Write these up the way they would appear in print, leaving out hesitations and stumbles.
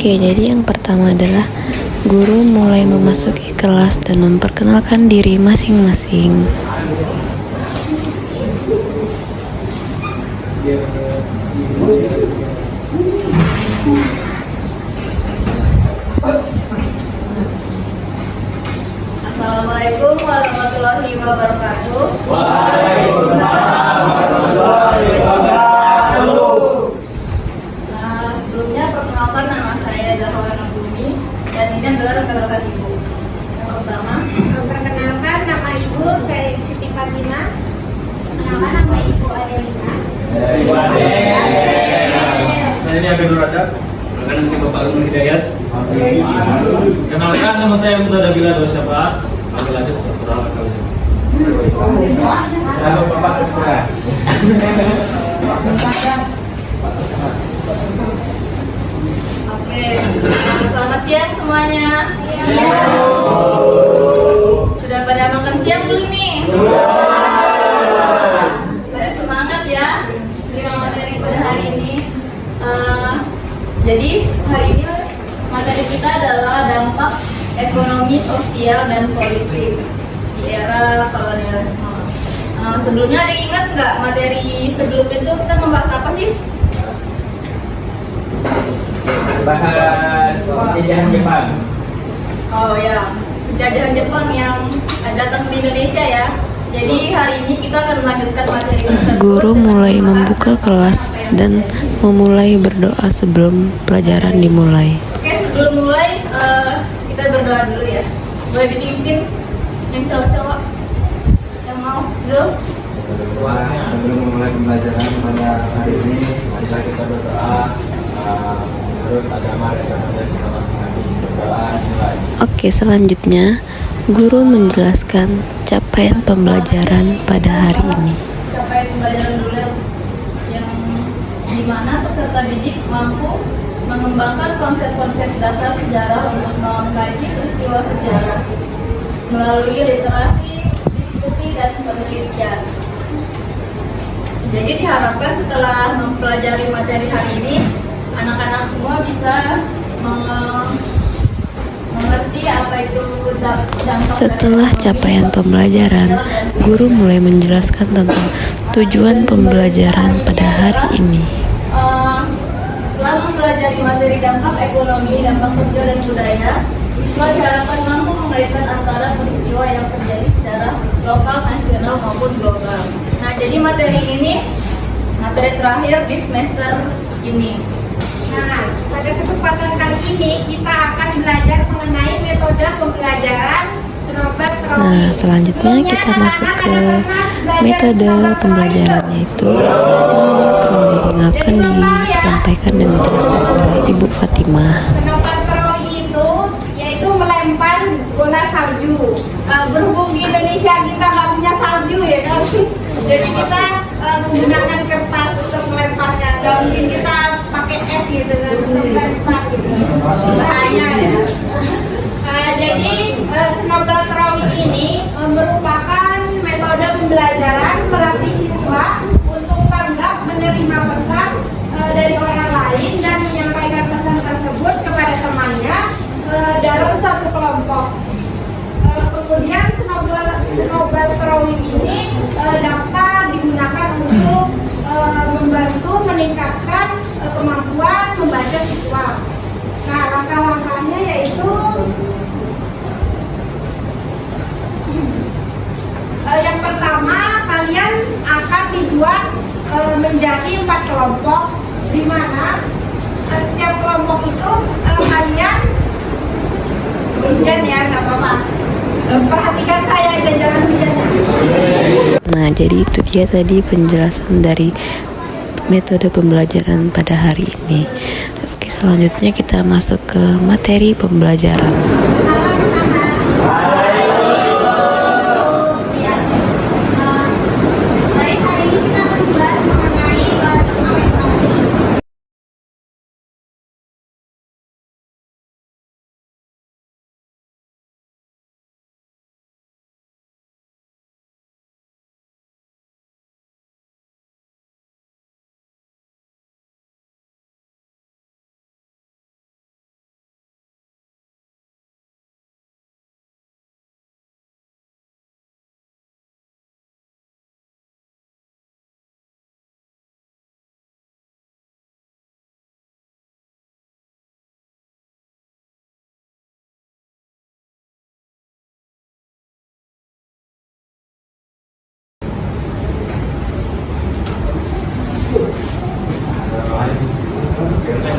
Oke, jadi yang pertama adalah guru mulai memasuki kelas dan memperkenalkan diri masing-masing. Assalamualaikum warahmatullahi wabarakatuh. Waalaikumsalam warahmatullahi wabarakatuh. Sebelumnya perkenalkan, nama saya Zahra Nabumi dan ini adalah rekan-rekan ibu. Yang pertama, Perkenalkan, nama ibu saya Siti Fatima. Perkenalkan, nama ibu Adelina. Ibu Ade. Saya ini Abdul Radab. Kenalkan saya Bapak Rumah Hidayat. Kenalkan nama saya Mutada Bila Dosyafa. Panggil aja surah kalian. Halo Bapak Kesra. oke. Selamat siang semuanya. Sudah pada makan siang belum nih? Sudah semangat ya. Terima materi pada hari ini. Jadi hari ini materi kita adalah dampak ekonomi, sosial, dan politik di era kolonialisme. Sebelumnya ada yang ingat nggak materi sebelum itu kita membahas apa sih? Bahas penjajahan Jepang. Oh ya, penjajahan Jepang yang datang di Indonesia ya. Jadi hari ini kita akan melanjutkan materi tersebut. Guru mulai membuka kelas dan memulai berdoa sebelum pelajaran dimulai. Oke, sebelum mulai kita berdoa dulu ya. Boleh dipimpin yang cowok-cowok yang mau Zul? Sebelum memulai pembelajaran pada hari ini, marilah kita berdoa menurut agama dan metode kita masing-masing. Berdoa dimulai. Oke, selanjutnya guru menjelaskan capaian pembelajaran pada hari ini. Capaian pembelajaran dulu yang dimana peserta didik mampu mengembangkan konsep-konsep dasar sejarah untuk mengkaji peristiwa sejarah melalui literasi, diskusi, dan penelitian. Jadi diharapkan setelah mempelajari materi hari ini, anak-anak semua bisa mengerti apa itu dampak. Setelah capaian pembelajaran, guru mulai menjelaskan tentang tujuan pembelajaran pada hari ini. Setelah mempelajari materi dampak ekonomi, dampak sosial, dan budaya, siswa diharapkan mampu mengaitkan antara peristiwa yang terjadi secara lokal, nasional, maupun global. Nah, jadi materi ini materi terakhir di semester ini. Nah, pada kesempatan kali ini kita akan belajar mengenai metode pembelajaran Snowball Drawing. Nah, selanjutnya kita masuk ke metode pembelajaran, yaitu Snowball Drawing yang akan disampaikan dan dijelaskan oleh Ibu Fatimah. Snowball Drawing itu yaitu melempar bola salju. Berhubung di Indonesia kita nggak punya salju ya kan, jadi kita menggunakan kertas untuk melemparnya. Nggak mungkin kita pakai es gitu kan untuk melempar gitu. Bahaya ya. Jadi Snowball Drawing ini merupakan metode pembelajaran melatih siswa untuk tanggap menerima pesan dari orang lain dan menyampaikan pesan tersebut kepada temannya dalam satu kelompok. Kemudian Snowball Drawing ini dapat digunakan untuk membantu meningkatkan kemampuan membaca siswa. Nah, langkah-langkahnya yaitu yang pertama, kalian akan dibuat menjadi 4 kelompok, di mana setiap kelompok itu kalian hujan ya, nggak apa-apa. Perhatikan saya aja, jangan hujan. Nah, jadi itu dia tadi penjelasan dari metode pembelajaran pada hari ini. Oke, selanjutnya kita masuk ke materi pembelajaran.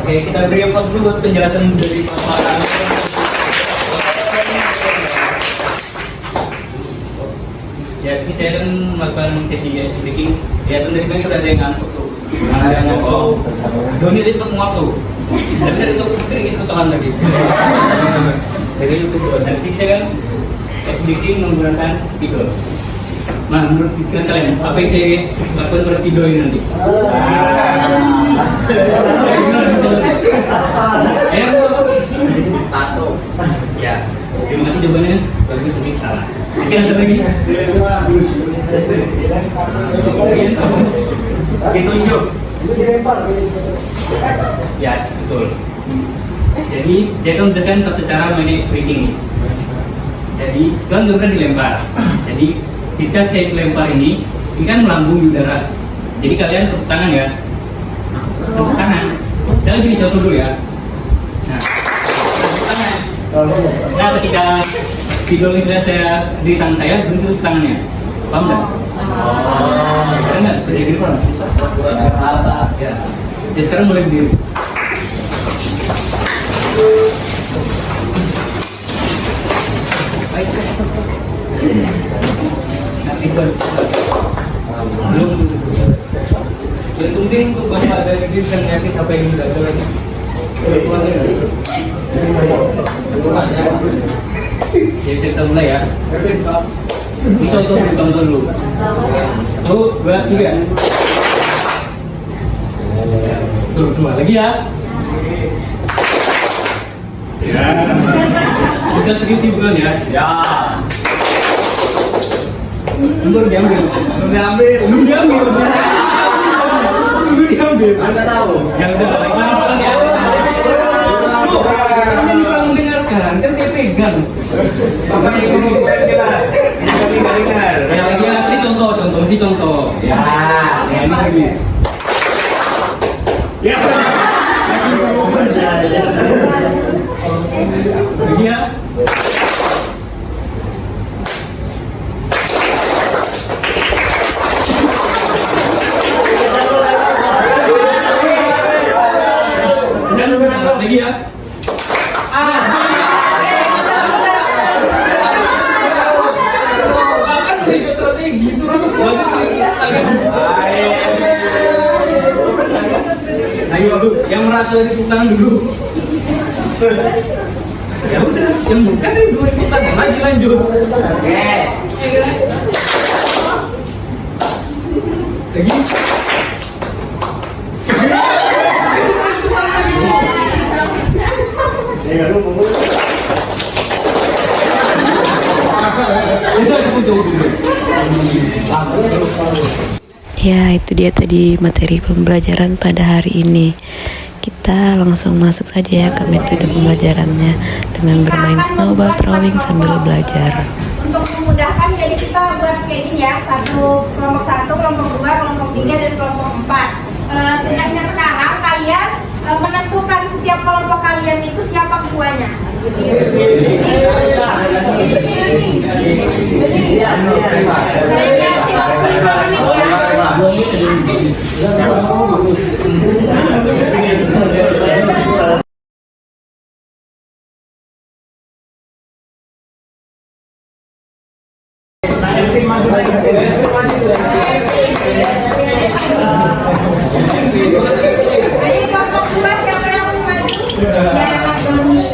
Oke, kita beri applause dulu buat penjelasan dari Bapak. Ya, ini saya kan melakukan sesi speaking. Ya, dari tadi sudah ada yang ngantuk tuh. Ada yang ngomong. Doni itu sempat muak tuh. Tapi dari itu kering itu tahan lagi. Dari YouTube tuh. Dan sih saya kan speaking menggunakan speaker. Nah, menurut pikiran kalian, apa yang saya lakukan pada video ini nanti? Tato. Ya, terima kasih jawabannya. Bagus, tapi salah. Oke, ada lagi. Ditunjuk. Ya, betul. Jadi, saya akan menjelaskan satu cara mengenai speaking ini. Jadi, kan bukan dilempar. Jadi, ketika saya lempar ini kan melambung di udara. Jadi kalian tepuk tangan ya. Tepuk tangan. Saya gini contoh dulu ya. Nah, tepuk tangan. Nah, ketika video misalnya saya di tangan saya, berhenti tepuk tangannya. Paham nggak? Keren nggak? Kerja gini Pak? Ya. Ya sekarang mulai berdiri. Baik. Belum. Yang penting untuk Bapak dari diri dan yakin apa yang dilakukan lagi. Jadi kita mulai ya. Ini contoh dulu. 1, 2, 3. Tuh, 2 lagi ya. Ya. Bisa serius sih bukan ya? Ya. Belum diambil. Anda tahu? Yang udah lagi ya. Kamu bisa mendengarkan, kan saya pegang. Makanya ini jelas. Ini kami nggak dengar. Ya lagi ya, ini contoh. Ya, ini lagi. Ya. Lagi ya. Lagi ya. Kan video strategi itu ayo yang merasa tepuk tangan dulu. Ya udah, yang bukan dulu tepuk tangan lanjut. Oke. Lagi. Ya, itu dia tadi materi pembelajaran pada hari ini. Kita langsung masuk saja ya ke metode pembelajarannya dengan bermain snowball throwing sambil belajar. Untuk memudahkan, jadi kita buat kayak gini ya, kelompok 1, kelompok 2, kelompok 3, dan kelompok 4. Tingkatnya sekarang kalian menentukan setiap kelompok kalian itu siapa ketuanya. Jadi kelompok 2 siapa yang mau maju? Ya, Kak Doni.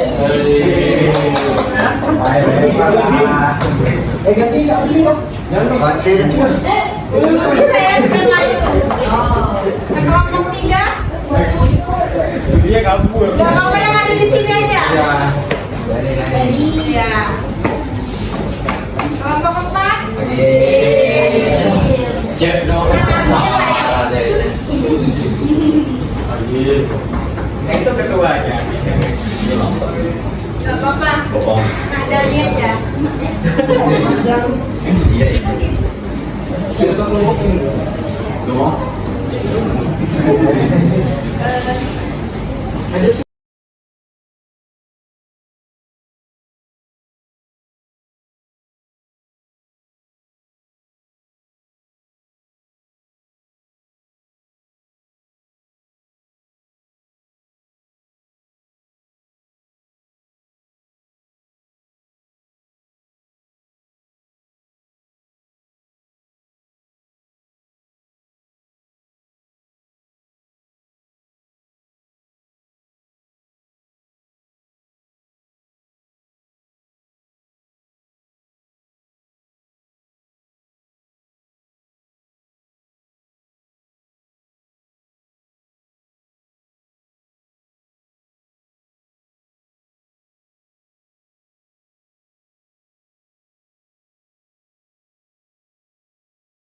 Saya sudah maju. Kelompok 3. Dia kabur. Gak apa-apa yang ada di sini aja. Iya. Kelompok 4. Cek dong. Itu ketuanya. Gak apa-apa. Nadanya aja. Iya. Siapa kelompok ini? Kelompok.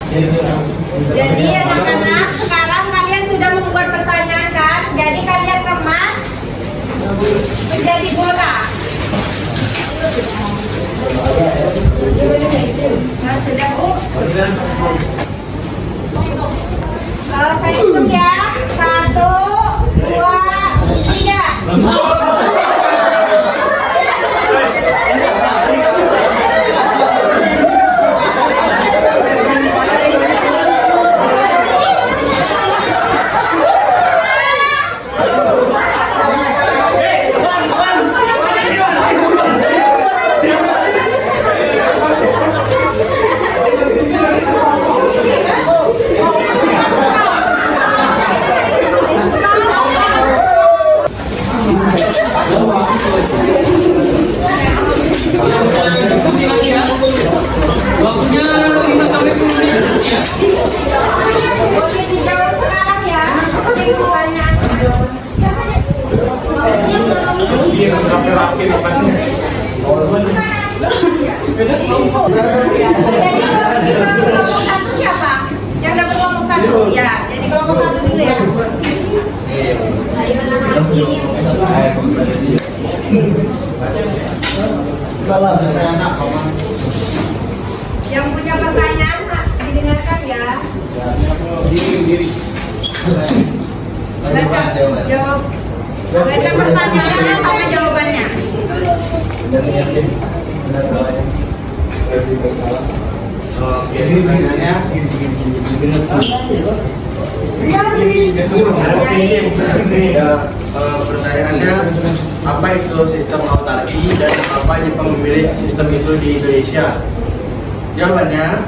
Jadi anak-anak, sekarang kalian sudah membuat pertanyaan kan? Jadi kalian remas menjadi bola. Nah, sudah Bu. Saya hitung ya. 1, 2, 3. Waktunya 5 sampai 10 menit. Ya. Boleh dijawab sekarang ya. Pertanyaan. Jadi kelompok satu siapa? Yang dapat kelompok satu ya. Jadi kelompok satu dulu ya. Ayo anak ini. Yang punya pertanyaan didengarkan ya. Baca pertanyaannya sama jawabannya. Jadi pertanyaannya pertanyaannya apa itu sistem autarki dan apa aja pemilih sistem itu di Indonesia? Jawabannya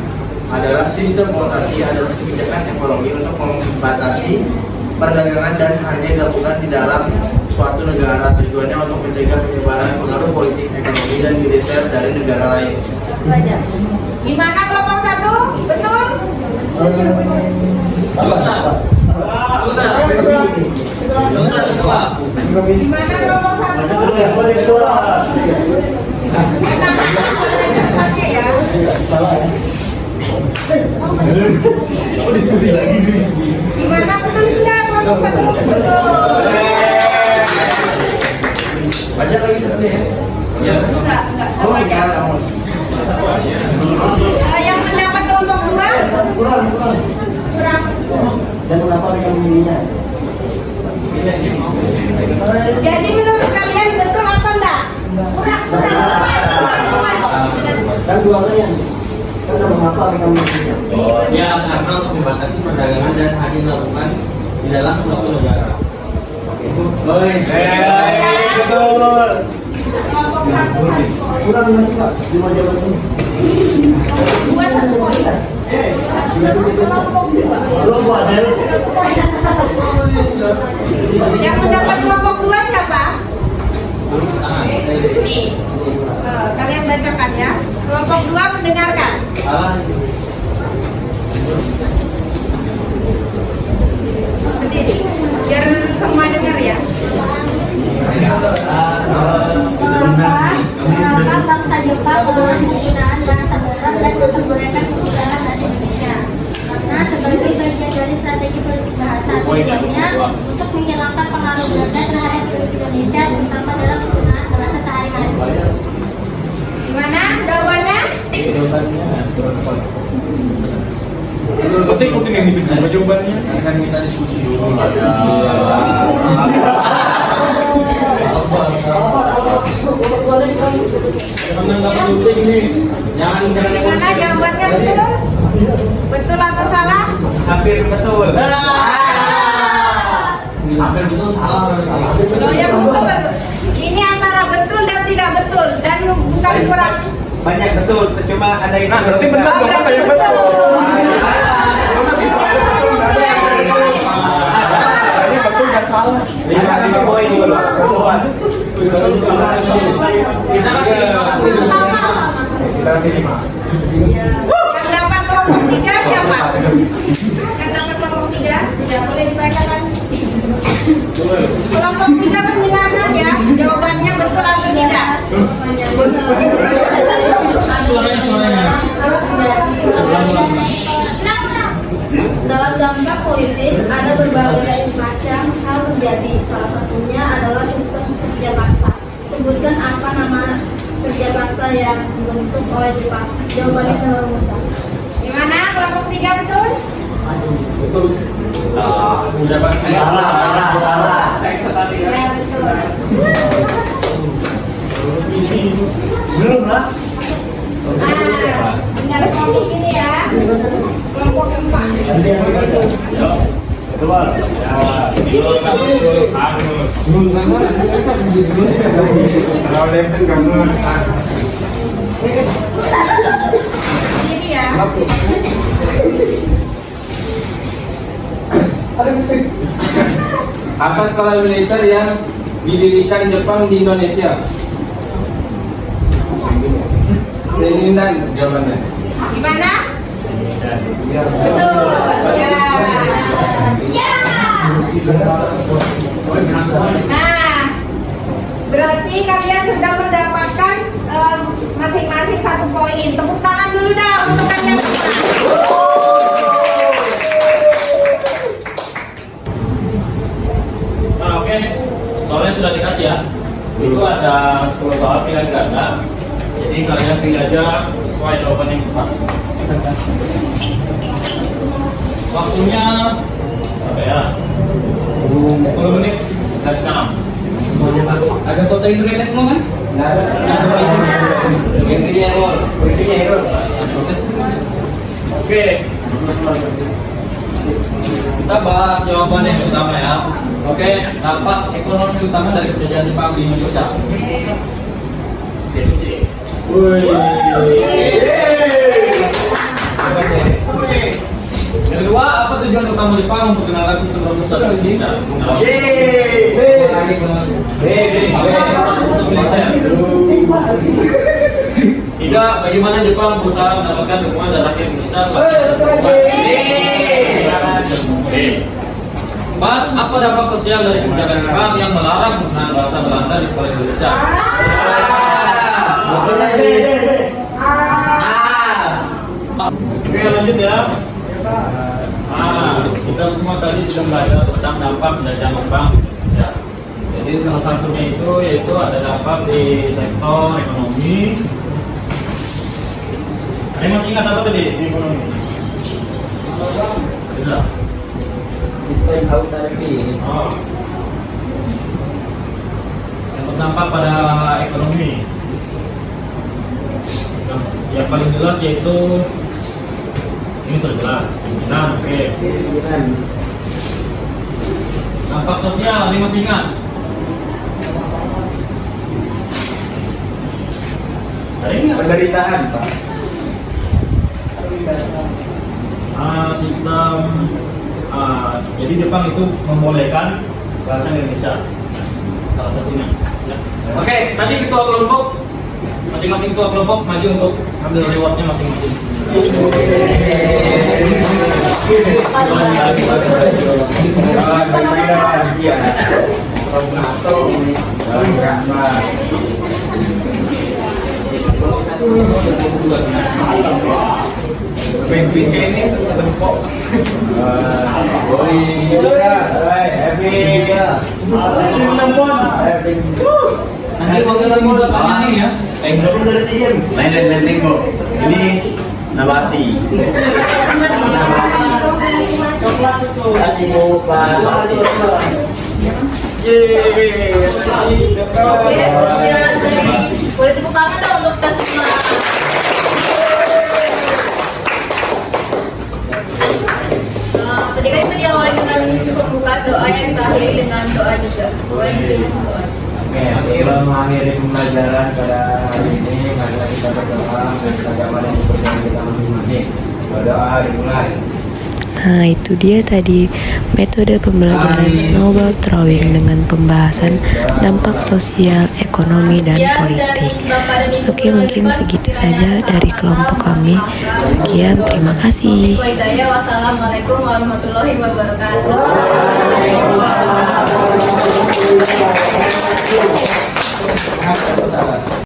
adalah sistem autarki adalah kebijakan ekonomi untuk membatasi perdagangan dan hanya dilakukan di dalam suatu negara. Tujuannya untuk mencegah penyebaran pengaruh politik, ekonomi, dan militer dari negara lain. Gimana kelompok satu? Betul? Gimana kelompok satu? Ya. Diskusi lagi nih. Gimana betul tidak kelompok satu? Betul. Baca lagi sebenarnya ya. Enggak semuanya. Yang mendapat kelompok dua? Kurang. Dan kenapa dengan memilihnya? Jadi menurut kalian betul atau enggak? Kurang. Dan dua kalian. Karena mengapa mereka memilihnya? Ya, karena untuk membatasi perdagangan dan hanya dilakukan di dalam suatu negara. Betul. Kelompok satu. Kurang masih Pak, 5 jawaban ini. Dua satu poin. Kelompok dua. Yang mendapat kelompok dua siapa? Nih. Kalian bacakan ya. Kelompok dua mendengarkan. Berdiri. Biar semua dengar ya. Mengapa bangsa Jepang melarang penggunaan bahasa barat dan memperbolehkan penggunaan bahasa Indonesia? Karena sebagai bagian dari strategi politik bahasa, tujuannya untuk menghilangkan pengaruh Belanda terhadap politik Indonesia, terutama dalam penggunaan bahasa sehari-hari. Gimana jawabannya? Pasti ikutin yang itu dulu jawabannya. Kan kita diskusi dulu. Gimana jawabannya betul? Betul atau salah? Hampir betul. Hampir betul salah. Oh ya betul. Ini antara betul dan tidak betul dan bukan kurang. Banyak betul, cuma ada yang berarti benar Oh, berarti betul. Ini betul dan salah. 5 poin dulu. Yang dapat kelompok tiga siapa? Yang dapat kelompok tiga? Ya boleh dibacakan. Kelompok tiga mendengarkan ya. Jawabannya betul atau tidak? Kenapa salah satunya adalah sistem kerja paksa. Sebutkan apa nama kerja paksa yang dibentuk oleh Jepang. Jawabannya adalah Musa. Gimana? Kelompok 3 betul? Betul. Udah pasti. Ya, betul. Belum lah. Dengarkan di sini ya. Kelompok 4. Sini ya. Apa sekolah militer yang didirikan Jepang di Indonesia? Seiringan jawabannya. Gimana? Betul. Ya. Nah, berarti kalian sudah mendapatkan masing-masing 1 poin. Tepuk tangan dulu dong untuk kalian semua. Nah, oke. Soalnya sudah dikasih ya. Itu ada 10 soal pilihan ganda. Jadi kalian pilih aja sesuai jawaban yang tepat. Waktunya apa ya? 10 menit dari sekarang. Ada kota Indonesia semua kan? Nggak ada. Intinya error. Oke. Kita bahas jawaban yang utama ya. Oke, dampak ekonomi utama dari penjajahan Jepang di Indonesia. Itu C. Yang kedua, apa tujuan utama Jepang untuk mengenalkan sistem robusta di Indonesia? Tiga, bagaimana Jepang berusaha mendapatkan dukungan dari rakyat Indonesia? Empat, apa dampak sosial dari kebijakan Jepang yang melarang penggunaan bahasa Belanda di sekolah Indonesia? Oke, lanjut ya. Kita semua tadi sudah belajar tentang dampak penjajahan Jepang di Indonesia. Jadi salah satunya itu yaitu ada dampak di sektor ekonomi. Ada yang masih ingat apa tadi di ekonomi? Sudah. Sistem autarki. Yang berdampak pada ekonomi. Yang paling jelas yaitu ini terjelas pimpinan. Oke. Dampak sosial ini masih ingat? Ada yang ingat? Penderitaan, Pak. Sistem jadi Jepang itu membolehkan bahasa Indonesia salah satunya ya. Oke, tadi ketua kelompok masing-masing ketua kelompok maju untuk ambil rewardnya masing-masing. Ini sebentuk. Nanti bagaimana modal tanya ya? Lain tengok. Ini Nabati. Kasih muka. Oke, boleh tepuk tangan dong untuk kita semua. Tadi kan itu diawali dengan pembukaan doa yang kita akhiri dengan doa juga. Boleh dengan doa. Oke, kita mengakhiri pembelajaran pada hari ini. Mari kita berdoa dan kita gambar yang kepercayaan kita masing-masing. Berdoa dimulai. Nah, itu dia tadi metode pembelajaran snowball throwing dengan pembahasan dampak sosial, ekonomi, dan politik. Oke, mungkin segitu saja dari kelompok kami. Sekian, terima kasih. Wassalamualaikum warahmatullahi wabarakatuh.